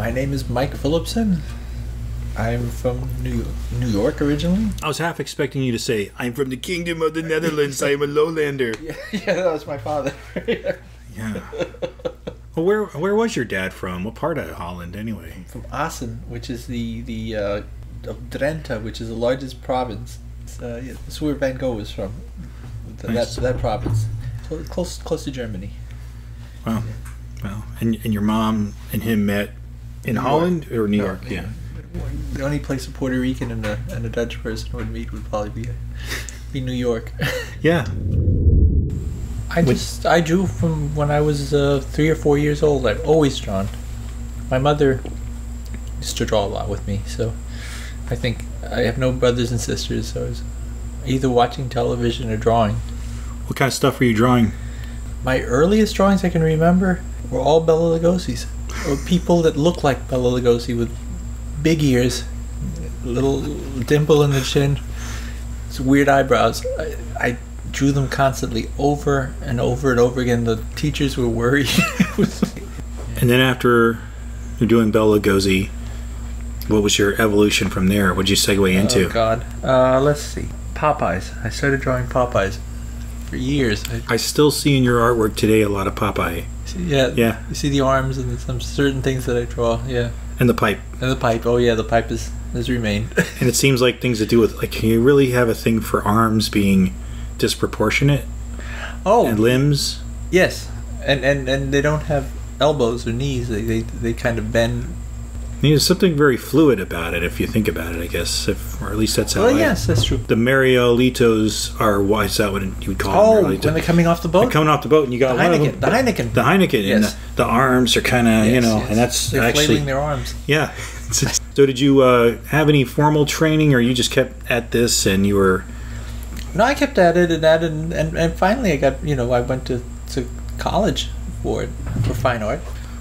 My name is Mike Philipsen. I'm from New York originally. I was half expecting you to say, I'm from the Kingdom of the Netherlands. I am a lowlander. Yeah, that was my father. Yeah. Well, where was your dad from? What part of Holland, anyway? From Assen, which is the of Drenthe, which is the largest province. It's where Van Gogh is from. Nice. That province, close to Germany. Wow. Well, and your mom and him met in Holland or New York? Yeah. The only place a Puerto Rican and a Dutch person would meet would probably be New York. Yeah. I drew from when I was 3 or 4 years old. I've always drawn. My mother used to draw a lot with me, so I think I have no brothers and sisters, so I was either watching television or drawing. What kind of stuff were you drawing? My earliest drawings I can remember were all Bela Lugosi's, or people that look like Bela Lugosi with big ears, little dimple in the chin, weird eyebrows. I drew them constantly over and over and over again. The teachers were worried. And then after you're doing Bela Lugosi, what was your evolution from there? What did you segue into? Oh God, let's see. Popeyes. I started drawing Popeyes for years. I still see in your artwork today a lot of Popeye. Yeah. You see the arms and some certain things that I draw. Yeah. And the pipe. And the pipe. Oh yeah, the pipe has remained. And it seems like things to do with, like, you really have a thing for arms being disproportionate. Oh. And limbs. Yes. And they don't have elbows or knees. They kind of bend. There's something very fluid about it, if you think about it, I guess. Or at least that's how yes, that's true. The Mariolitos are, why is that what you would call them? When they're coming off the boat? They're coming off the boat, and you got the Heineken. The Heineken, yes. And the arms are kind of, and that's they're actually... flailing their arms. Yeah. So did you have any formal training, or you just kept at this and you were... No, I kept at it and finally I got, I went to college for fine art.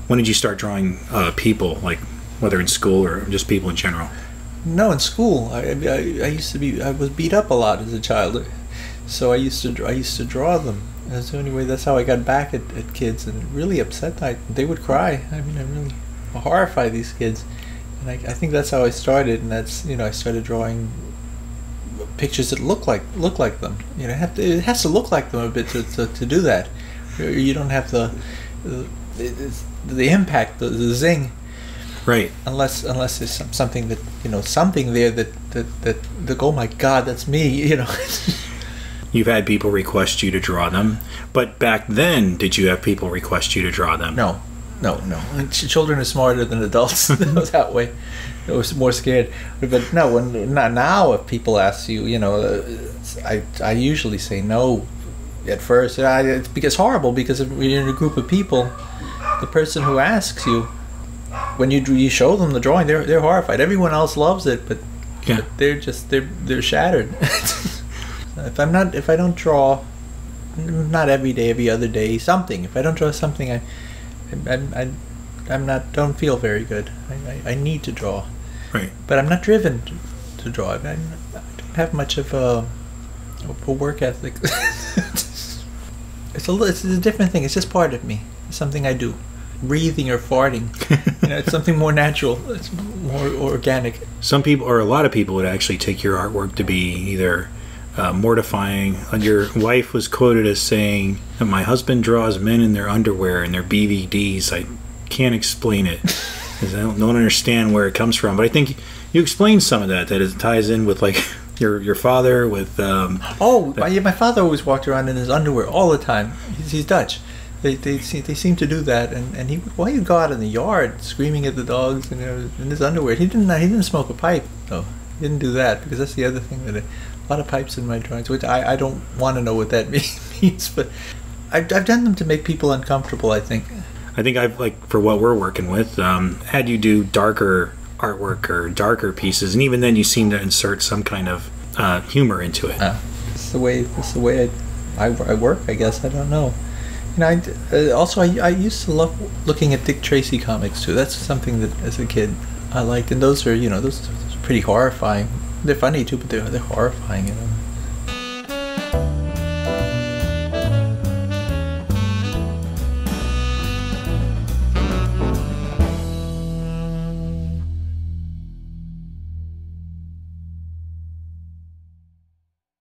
When did you start drawing people, like whether in school or just people in general? No, in school. I was beat up a lot as a child, so I used to draw them. That's the only way. That's how I got back at kids, and it really upset them. They would cry. I mean, I really horrify these kids, and I think that's how I started. And that's I started drawing pictures that look like them. It has to look like them a bit to do that. You don't have the impact, the zing. Right. Unless there's something that something there that oh my God, that's me. You've had people request you to draw them, but back then, did you have people request you to draw them? No. Children are smarter than adults that way. I was more scared. But no, now if people ask you, I usually say no at first. It's horrible because if you're in a group of people, the person who asks you, when you show them the drawing, they're horrified. Everyone else loves it, but they're shattered. If I don't draw, not every day, every other day, something. If I don't draw something, don't feel very good. I need to draw. Right. But I'm not driven to draw. I don't have much of a work ethic. It's a different thing. It's just part of me. It's something I do. Breathing or farting, it's something more natural. It's more organic. Some people, or a lot of people, would actually take your artwork to be either mortifying. Your wife was quoted as saying, "My husband draws men in their underwear and their BVDs. I can't explain it because I don't understand where it comes from." But I think you explained some of that it ties in with like your father with. My father always walked around in his underwear all the time. He's Dutch. They seem to do that, and he'd go out in the yard screaming at the dogs, in his underwear. He didn't smoke a pipe though. He didn't do that because that's the other thing that a lot of pipes in my drawings, which I don't want to know what that means, but I've done them to make people uncomfortable. I think I've, like, for what we're working with, had you do darker artwork or darker pieces, and even then you seem to insert some kind of humor into it. It's the way I work. I guess I don't know. I used to love looking at Dick Tracy comics too. That's something that as a kid I liked, and those are pretty horrifying. They're funny too, but they're horrifying.